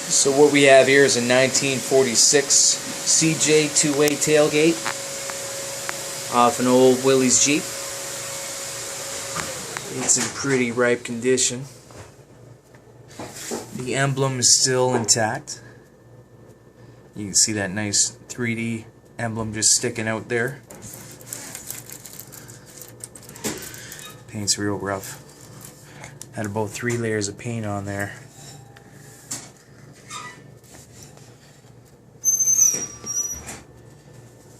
So what we have here is a 1946 CJ two-way tailgate off an old Willys Jeep. It's in pretty ripe condition. The emblem is still intact. You can see that nice 3D emblem just sticking out there. Paint's real rough. Had about 3 layers of paint on there.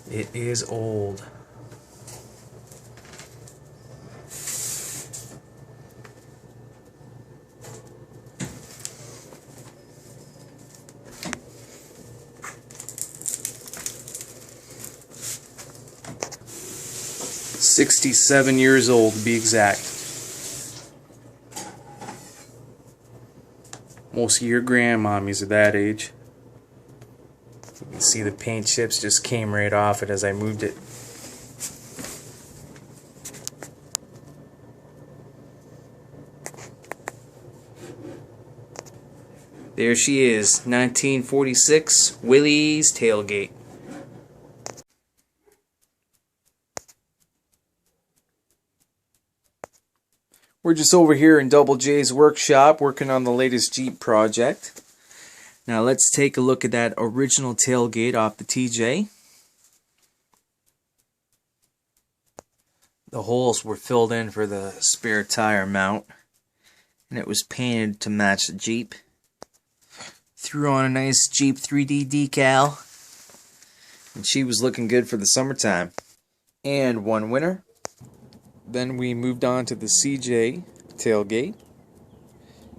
It is old. "67 years old to be exact." Most of your grandmommies are that age. You can see the paint chips just came right off it as I moved it. There she is, 1946 Willys tailgate. We're just over here in Double J's workshop working on the latest Jeep project. Now let's take a look at that original tailgate off the TJ. The holes were filled in for the spare tire mount, and it was painted to match the Jeep. Threw on a nice Jeep 3D decal, and she was looking good for the summertime. And one winter. Then we moved on to the CJ tailgate,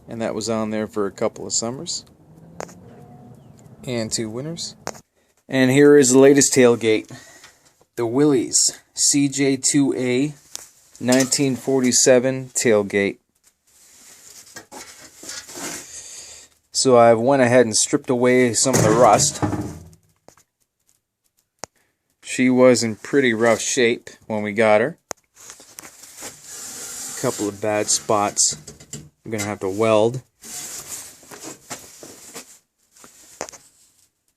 and that was on there for a couple of summers. And 2 winters. And here is the latest tailgate. The Willys CJ2A 1947 tailgate. So I went ahead and stripped away some of the rust. She was in pretty rough shape when we got her. A couple of bad spots I'm going to have to weld.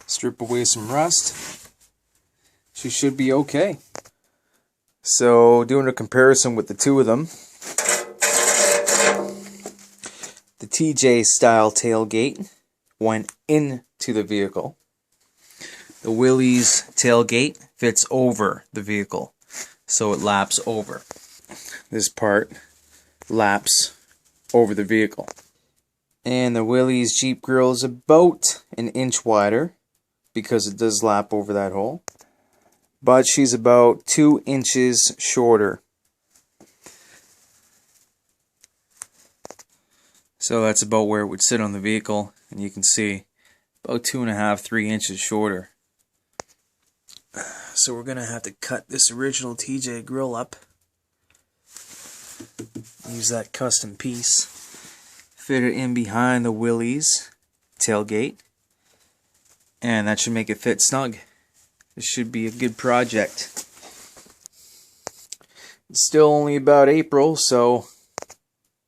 Strip away some rust. She should be okay. So doing a comparison with the two of them. The TJ style tailgate went into the vehicle. The Willys tailgate fits over the vehicle, so it laps over. This part laps over the vehicle. And the Willys Jeep grill is about an inch wider, because it does lap over that hole, but she's about 2 inches shorter. So that's about where it would sit on the vehicle, and you can see about 2.5, 3 inches shorter. So we're gonna have to cut this original TJ grill up, use that custom piece, fit it in behind the Willys tailgate, and that should make it fit snug. This should be a good project. It's still only about April, so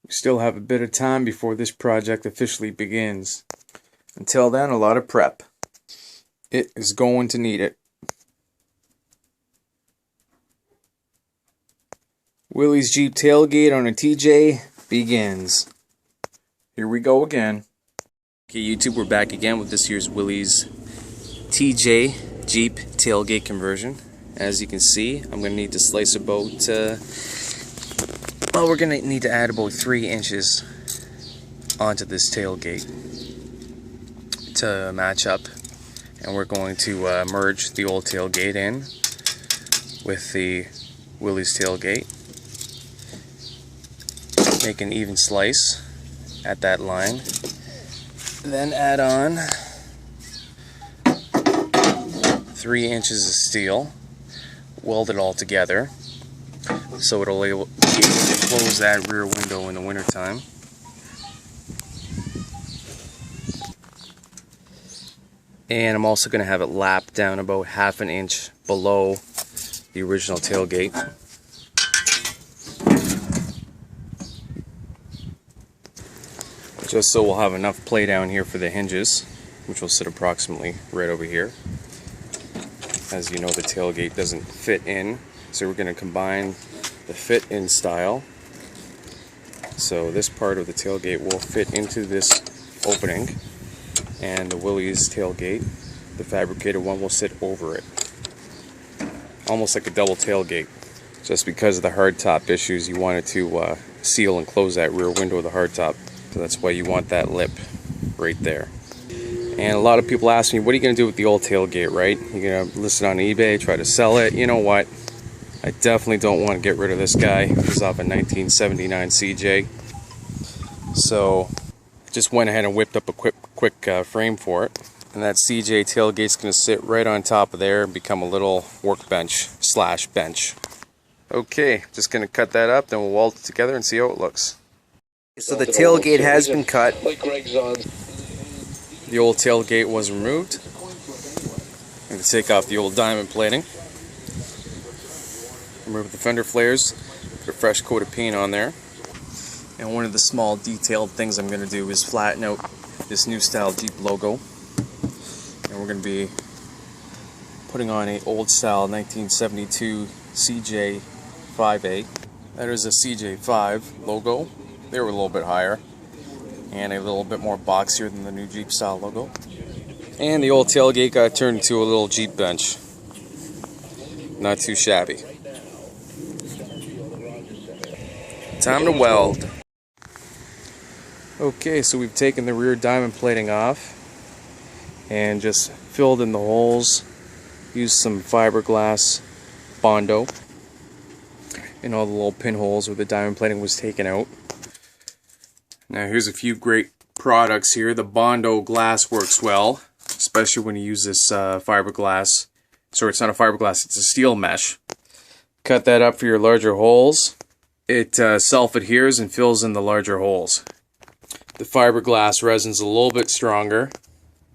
we still have a bit of time before this project officially begins. Until then, a lot of prep. It is going to need it. Willys Jeep tailgate on a TJ begins. Here we go again. Okay, YouTube, we're back again with this year's Willys TJ Jeep tailgate conversion. As you can see, I'm going to need to slice about, well, we're going to need to add about 3 inches onto this tailgate to match up. And we're going to merge the old tailgate in with the Willys tailgate. Make an even slice at that line. Then add on 3 inches of steel, weld it all together so it'll be able to close that rear window in the wintertime. And I'm also going to have it lap down about 1/2 inch below the original tailgate. just so we'll have enough play down here for the hinges, which will sit approximately right over here. As you know, the tailgate doesn't fit in, so we're going to combine the fit in style. So this part of the tailgate will fit into this opening, and the Willys tailgate, the fabricated one, will sit over it. Almost like a double tailgate. Just because of the hardtop issues, you wanted to seal and close that rear window of the hardtop. So that's why you want that lip right there. And a lot of people ask me, what are you going to do with the old tailgate, right? You're going to list it on eBay, try to sell it. You know what? I definitely don't want to get rid of this guy. He's off a 1979 CJ. So just went ahead and whipped up a quick frame for it. And that CJ tailgate's going to sit right on top of there and become a little workbench slash bench. Okay, just going to cut that up, then we'll weld it together and see how it looks. So the tailgate has been cut. The old tailgate was removed. I'm going to take off the old diamond plating. Remove the fender flares, put a fresh coat of paint on there. And one of the small detailed things I'm going to do is flatten out this new style Jeep logo. And we're going to be putting on a old style 1972 CJ 5A. That is a CJ5 logo. They were a little bit higher and a little bit more boxier than the new Jeep style logo. And the old tailgate got turned into a little Jeep bench. Not too shabby. Time to weld. Okay, so we've taken the rear diamond plating off and just filled in the holes. Used some fiberglass Bondo in all the little pinholes where the diamond plating was taken out. Now here's a few great products here. The Bondo glass works well, especially when you use this fiberglass. Sorry, it's not a fiberglass, it's a steel mesh. Cut that up for your larger holes. It self-adheres and fills in the larger holes. The fiberglass resin's a little bit stronger,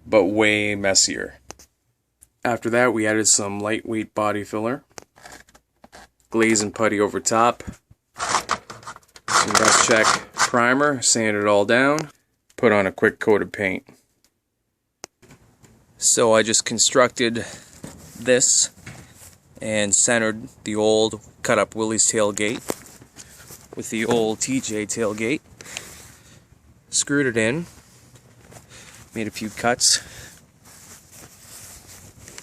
but way messier. After that, we added some lightweight body filler, glaze and putty over top, some rust check primer, sand it all down, put on a quick coat of paint. So I just constructed this and centered the old cut up Willys tailgate with the old TJ tailgate, screwed it in, made a few cuts,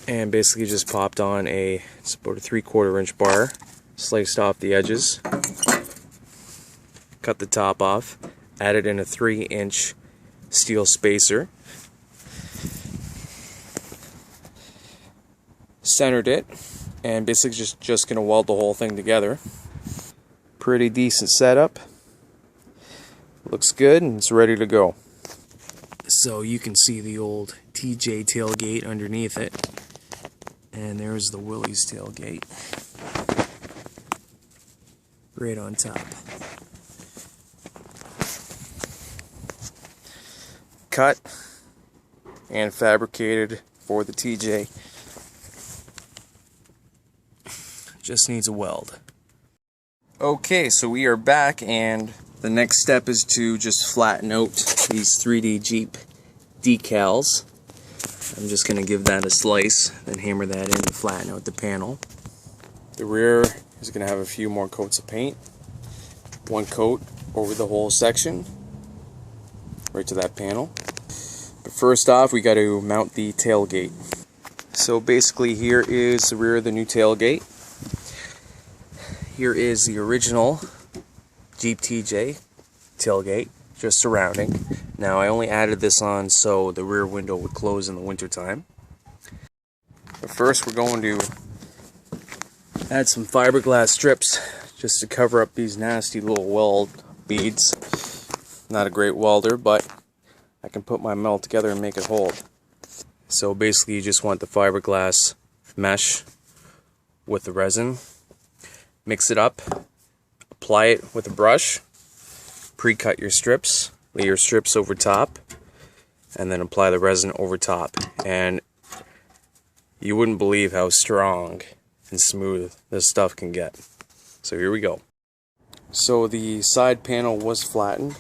and basically just popped on it's about a 3/4 inch bar, sliced off the edges, cut the top off, added in a 3-inch steel spacer, centered it, and basically just going to weld the whole thing together. Pretty decent setup. Looks good and it's ready to go. So you can see the old TJ tailgate underneath it. And there's the Willys tailgate. Right on top. Cut and fabricated for the TJ. Just needs a weld. Okay, so we are back, and the next step is to just flatten out these 3D Jeep decals. I'm just going to give that a slice, then hammer that in to flatten out the panel. The rear is going to have a few more coats of paint. One coat over the whole section, right to that panel. But first off, we got to mount the tailgate. So basically here is the rear of the new tailgate. Here is the original Jeep TJ tailgate, just surrounding. Now I only added this on so the rear window would close in the winter time. But first we're going to add some fiberglass strips just to cover up these nasty little weld beads. Not a great welder, but I can put my metal together and make it hold. So basically you just want the fiberglass mesh with the resin. Mix it up, apply it with a brush, pre-cut your strips, lay your strips over top, and then apply the resin over top. And you wouldn't believe how strong and smooth this stuff can get. So here we go. So the side panel was flattened.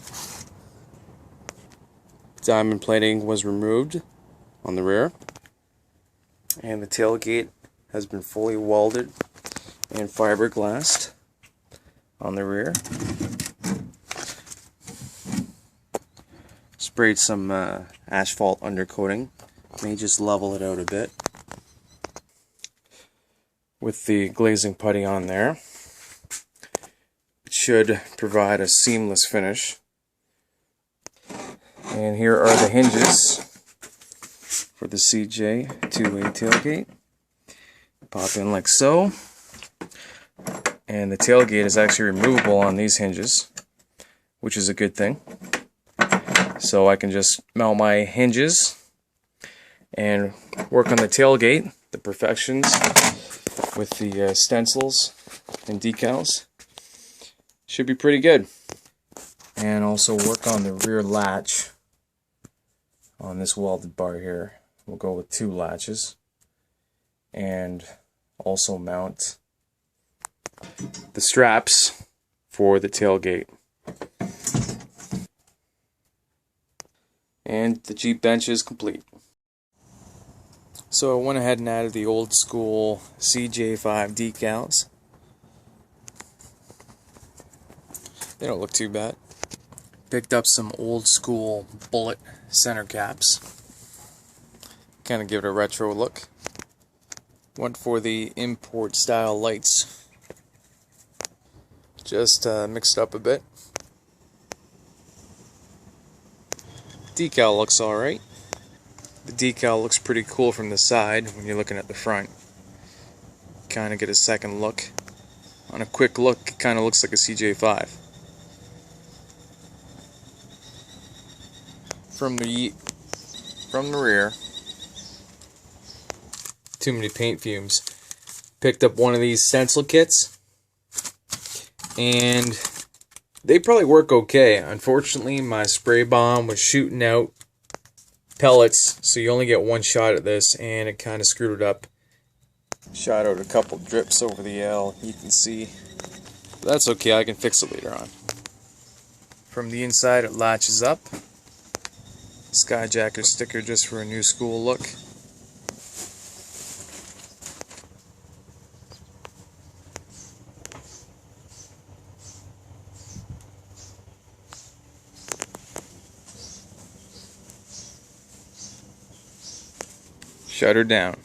diamond plating was removed on the rear, and the tailgate has been fully welded and fiberglassed on the rear. Sprayed some asphalt undercoating, may just level it out a bit with the glazing putty on there. It should provide a seamless finish. And here are the hinges for the CJ two-way tailgate. Pop in like so. And the tailgate is actually removable on these hinges, which is a good thing. So I can just mount my hinges and work on the tailgate, the perfections with the stencils and decals. Should be pretty good. And also work on the rear latch on this welded bar here. We'll go with 2 latches. And also mount the straps for the tailgate. And the Jeep bench is complete. So I went ahead and added the old school CJ5 decals. They don't look too bad. Picked up some old school bullet center caps. Kind of give it a retro look. Went for the import style lights. Just mixed up a bit. Decal looks alright. The decal looks pretty cool from the side when you're looking at the front. Kind of get a second look. On a quick look, it kind of looks like a CJ5. From the rear, too many paint fumes. Picked up one of these stencil kits, and they probably work okay. Unfortunately, my spray bomb was shooting out pellets, so you only get one shot at this, and it kind of screwed it up. Shot out a couple drips over the L, you can see. But that's okay, I can fix it later on. From the inside, it latches up. Skyjacker sticker just for a new school look. Shutter down.